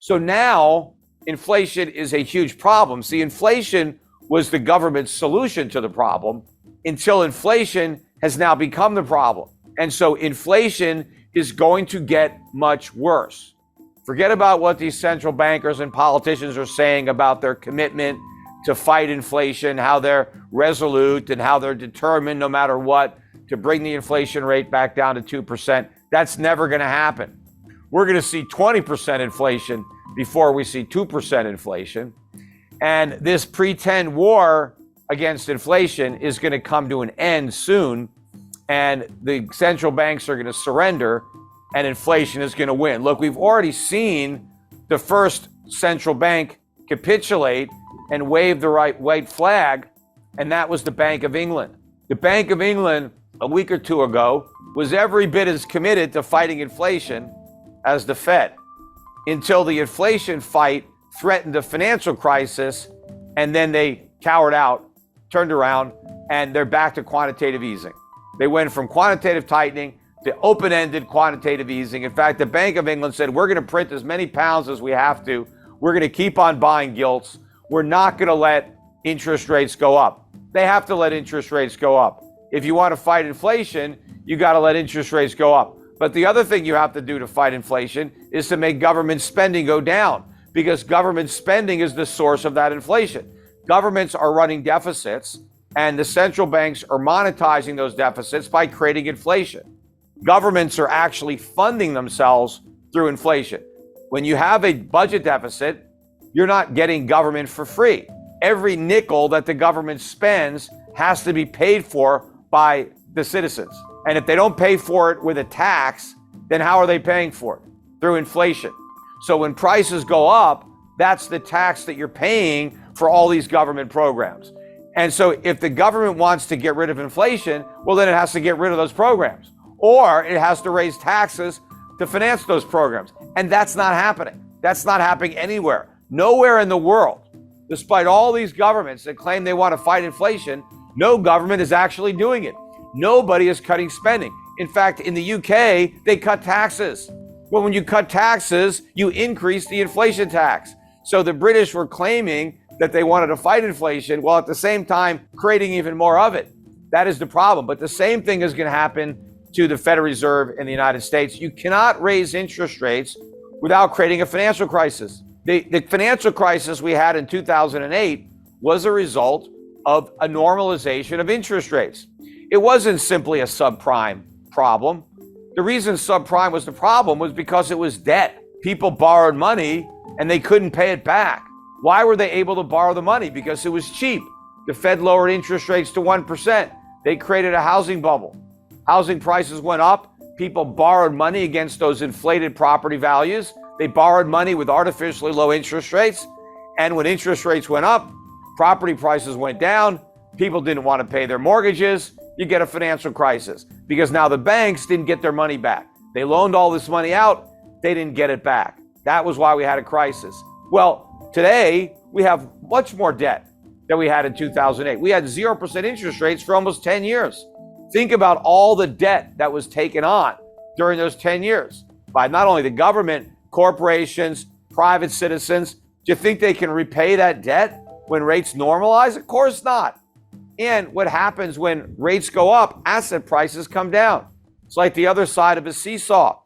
So now inflation is a huge problem. See, inflation was the government's solution to the problem until inflation has now become the problem. And so inflation is going to get much worse. Forget about what these central bankers and politicians are saying about their commitment to fight inflation, how they're resolute and how they're determined no matter what to bring the inflation rate back down to 2%. That's never going to happen. We're going to see 20% inflation before we see 2% inflation. And this pretend war against inflation is going to come to an end soon. And the central banks are going to surrender and inflation is going to win. Look, we've already seen the first central bank capitulate and wave the white flag, and that was the Bank of England. The Bank of England, a week or two ago, was every bit as committed to fighting inflation as the Fed, until the inflation fight threatened a financial crisis, and then they cowered out, turned around, and they're back to quantitative easing. They went from quantitative tightening to open-ended quantitative easing. In fact, the Bank of England said, we're going to print as many pounds as we have to. We're going to keep on buying gilts. We're not going to let interest rates go up. They have to let interest rates go up. If you want to fight inflation, you got to let interest rates go up. But the other thing you have to do to fight inflation is to make government spending go down, because government spending is the source of that inflation. Governments are running deficits, and the central banks are monetizing those deficits by creating inflation. Governments are actually funding themselves through inflation. When you have a budget deficit, you're not getting government for free. Every nickel that the government spends has to be paid for by the citizens. And if they don't pay for it with a tax, then how are they paying for it? Through inflation. So when prices go up, that's the tax that you're paying for all these government programs. And so if the government wants to get rid of inflation, well, then it has to get rid of those programs, or it has to raise taxes to finance those programs. And that's not happening. That's not happening anywhere. Nowhere in the world, despite all these governments that claim they want to fight inflation, no government is actually doing it. Nobody is cutting spending. In fact, in the UK, they cut taxes. Well, when you cut taxes, you increase the inflation tax. So the British were claiming that they wanted to fight inflation, while at the same time creating even more of it. That is the problem. But the same thing is going to happen to the Federal Reserve in the United States. You cannot raise interest rates without creating a financial crisis. The financial crisis we had in 2008 was a result of a normalization of interest rates. It wasn't simply a subprime problem. The reason subprime was the problem was because it was debt. People borrowed money and they couldn't pay it back. Why were they able to borrow the money? Because it was cheap. The Fed lowered interest rates to 1%. They created a housing bubble. Housing prices went up. People borrowed money against those inflated property values. They borrowed money with artificially low interest rates. And when interest rates went up, property prices went down. People didn't want to pay their mortgages. You get a financial crisis because now the banks didn't get their money back. They loaned all this money out. They didn't get it back. That was why we had a crisis. Well, today we have much more debt than we had in 2008. We had 0% interest rates for almost 10 years. Think about all the debt that was taken on during those 10 years by not only the government, corporations, private citizens. Do you think they can repay that debt when rates normalize? Of course not. And what happens when rates go up, asset prices come down. It's like the other side of a seesaw.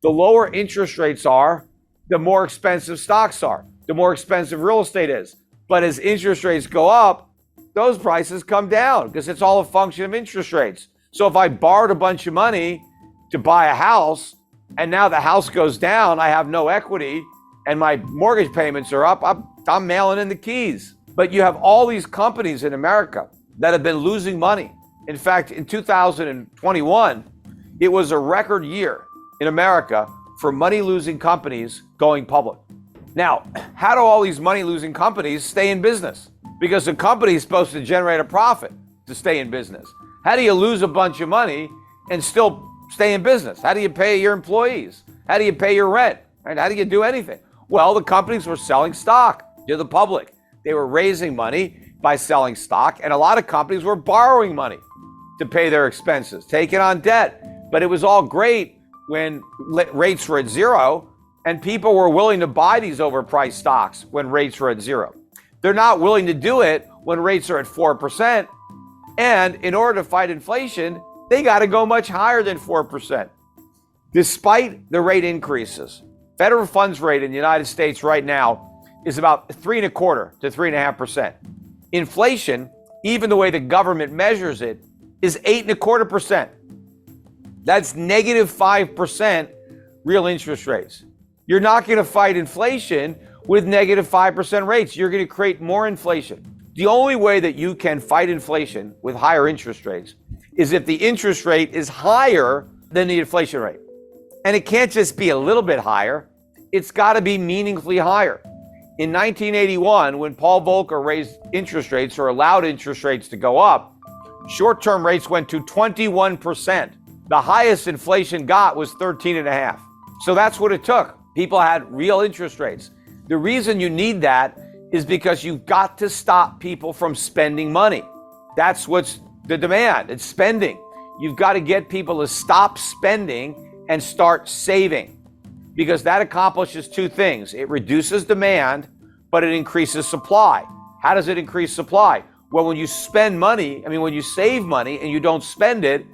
The lower interest rates are, the more expensive stocks are, the more expensive real estate is. But as interest rates go up, those prices come down because it's all a function of interest rates. So if I borrowed a bunch of money to buy a house and now the house goes down, I have no equity and my mortgage payments are up, I'm mailing in the keys. But you have all these companies in America that have been losing money. In fact, in 2021, it was a record year in America for money-losing companies going public. Now, how do all these money-losing companies stay in business? Because the company is supposed to generate a profit to stay in business. How do you lose a bunch of money and still stay in business? How do you pay your employees? How do you pay your rent? Right? How do you do anything? Well, the companies were selling stock to the public. They were raising money by selling stock, and a lot of companies were borrowing money to pay their expenses, taking on debt. But it was all great when rates were at zero, And people were willing to buy these overpriced stocks when rates were at zero. They're not willing to do it when rates are at 4%. And in order to fight inflation, they got to go much higher than 4%. Despite the rate increases, federal funds rate in the United States right now is about 3.25% to 3.5%. Inflation, even the way the government measures it, is 8.25%. That's negative 5% real interest rates. You're not going to fight inflation with negative 5% rates. You're going to create more inflation. The only way that you can fight inflation with higher interest rates is if the interest rate is higher than the inflation rate. And it can't just be a little bit higher. It's got to be meaningfully higher. In 1981, when Paul Volcker raised interest rates or allowed interest rates to go up, short-term rates went to 21%. The highest inflation got was 13.5%. So that's what it took. People had real interest rates. The reason you need that is because you've got to stop people from spending money. That's what's the demand. It's spending. You've got to get people to stop spending and start saving, because that accomplishes two things. It reduces demand, but it increases supply. How does it increase supply? Well, when you spend money, when you save money and you don't spend it,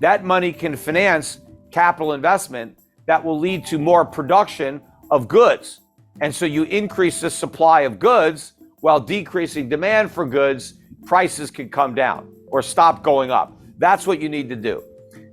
that money can finance capital investment that will lead to more production of goods. And so you increase the supply of goods while decreasing demand for goods, prices can come down or stop going up. That's what you need to do.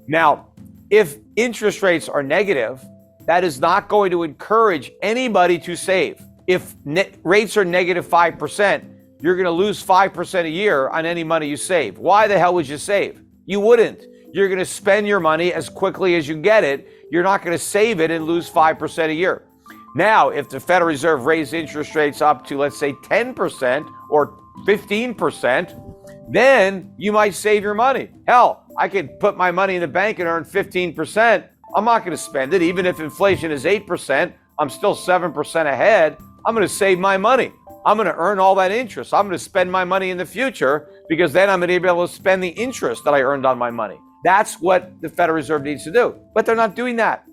Now, if interest rates are negative, that is not going to encourage anybody to save. If rates are negative 5%, you're going to lose 5% a year on any money you save. Why the hell would you save? You wouldn't. You're going to spend your money as quickly as you get it. You're not going to save it and lose 5% a year. Now, if the Federal Reserve raised interest rates up to, let's say, 10% or 15%, then you might save your money. Hell, I could put my money in the bank and earn 15%. I'm not going to spend it. Even if inflation is 8%, I'm still 7% ahead. I'm going to save my money. I'm going to earn all that interest. I'm going to spend my money in the future, because then I'm going to be able to spend the interest that I earned on my money. That's what the Federal Reserve needs to do. But they're not doing that.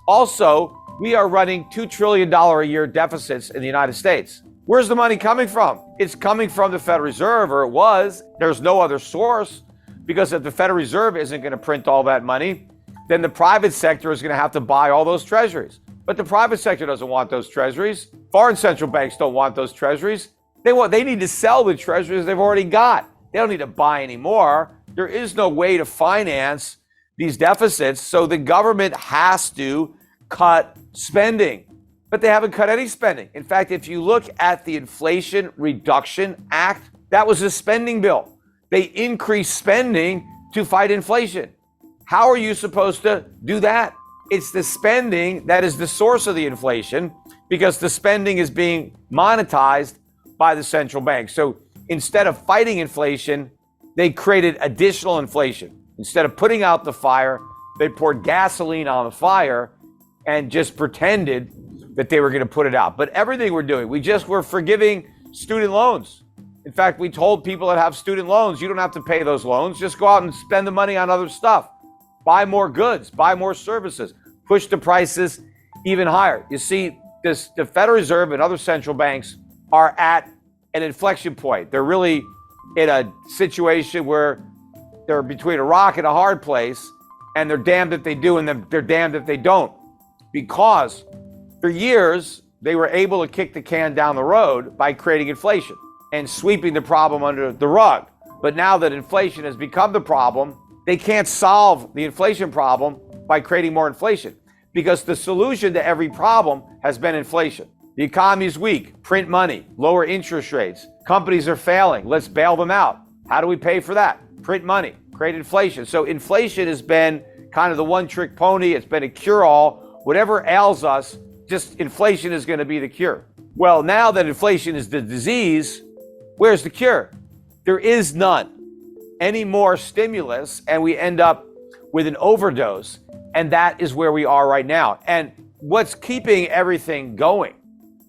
Also, we are running $2 trillion a year deficits in the United States. Where's the money coming from? It's coming from the Federal Reserve, or it was. There's no other source, because if the Federal Reserve isn't going to print all that money, then the private sector is going to have to buy all those treasuries. But the private sector doesn't want those treasuries. Foreign central banks don't want those treasuries. They need to sell the treasuries they've already got. They don't need to buy any more. There is no way to finance these deficits, so the government has to cut spending. But they haven't cut any spending. In fact, if you look at the Inflation Reduction Act, that was a spending bill. They increased spending to fight inflation. How are you supposed to do that? It's the spending that is the source of the inflation, because the spending is being monetized by the central bank. So instead of fighting inflation, they created additional inflation. Instead of putting out the fire, they poured gasoline on the fire and just pretended that they were going to put it out. But everything we're doing, we're forgiving student loans. In fact, we told people that have student loans, you don't have to pay those loans. Just go out and spend the money on other stuff. Buy more goods, buy more services, push the prices even higher. You see, the Federal Reserve and other central banks are at an inflection point. They're really in a situation where they're between a rock and a hard place, and they're damned if they do and they're damned if they don't. Because for years, they were able to kick the can down the road by creating inflation and sweeping the problem under the rug. But now that inflation has become the problem, they can't solve the inflation problem by creating more inflation, because the solution to every problem has been inflation. The economy is weak, print money, lower interest rates. Companies are failing, let's bail them out. How do we pay for that? Print money, create inflation. So inflation has been kind of the one-trick pony. It's been a cure-all. Whatever ails us, just inflation is going to be the cure. Well, now that inflation is the disease, where's the cure? There is none. Any more stimulus, and we end up with an overdose. And that is where we are right now. And what's keeping everything going,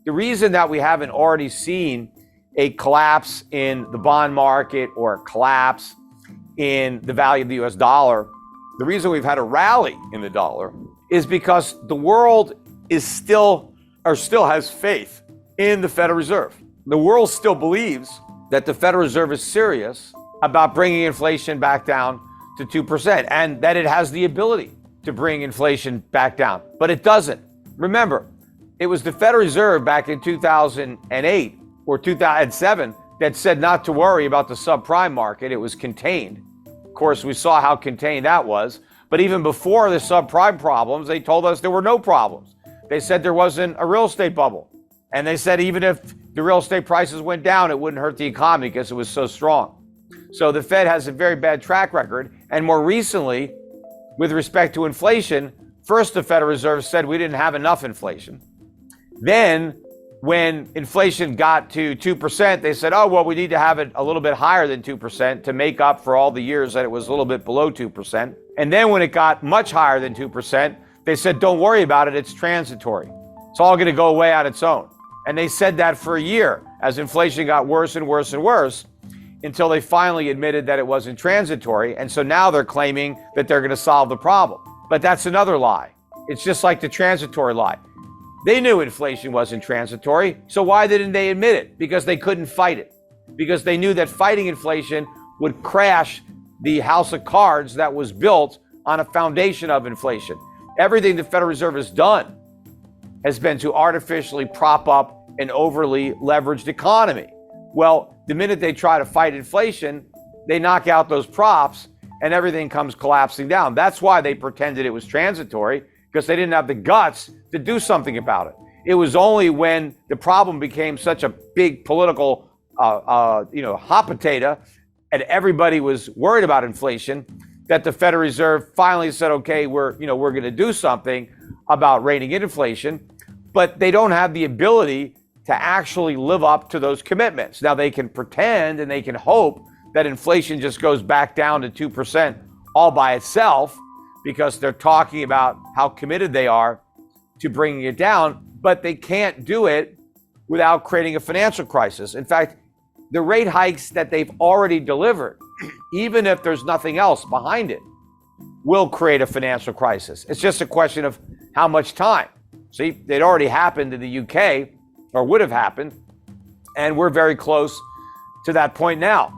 the reason that we haven't already seen a collapse in the bond market or a collapse in the value of the US dollar, the reason we've had a rally in the dollar is because the world is still has faith in the Federal Reserve. The world still believes that the Federal Reserve is serious about bringing inflation back down to 2% and that it has the ability to bring inflation back down, but it doesn't. Remember, it was the Federal Reserve back in 2008 or 2007 that said not to worry about the subprime market. It was contained. Of course, we saw how contained that was. But even before the subprime problems, they told us there were no problems. They said there wasn't a real estate bubble. And they said even if the real estate prices went down, it wouldn't hurt the economy because it was so strong. So the Fed has a very bad track record. And more recently, with respect to inflation, first the Federal Reserve said we didn't have enough inflation. Then when inflation got to 2%, they said, oh, well, we need to have it a little bit higher than 2% to make up for all the years that it was a little bit below 2%. And then when it got much higher than 2%, they said, don't worry about it, it's transitory. It's all going to go away on its own. And they said that for a year as inflation got worse and worse and worse until they finally admitted that it wasn't transitory. And so now they're claiming that they're going to solve the problem. But that's another lie. It's just like the transitory lie. They knew inflation wasn't transitory, so why didn't they admit it? Because they couldn't fight it. Because they knew that fighting inflation would crash the house of cards that was built on a foundation of inflation. Everything the Federal Reserve has done has been to artificially prop up an overly leveraged economy. Well, the minute they try to fight inflation, they knock out those props and everything comes collapsing down. That's why they pretended it was transitory, because they didn't have the guts to do something about it. It was only when the problem became such a big political, hot potato, and everybody was worried about inflation, that the Federal Reserve finally said, okay, we're going to do something about reining in inflation, but they don't have the ability to actually live up to those commitments. Now they can pretend and they can hope that inflation just goes back down to 2% all by itself, because they're talking about how committed they are to bringing it down, but they can't do it without creating a financial crisis. In fact, the rate hikes that they've already delivered, even if there's nothing else behind it, will create a financial crisis. It's just a question of how much time. See, it already happened in the UK, or would have happened, and we're very close to that point now.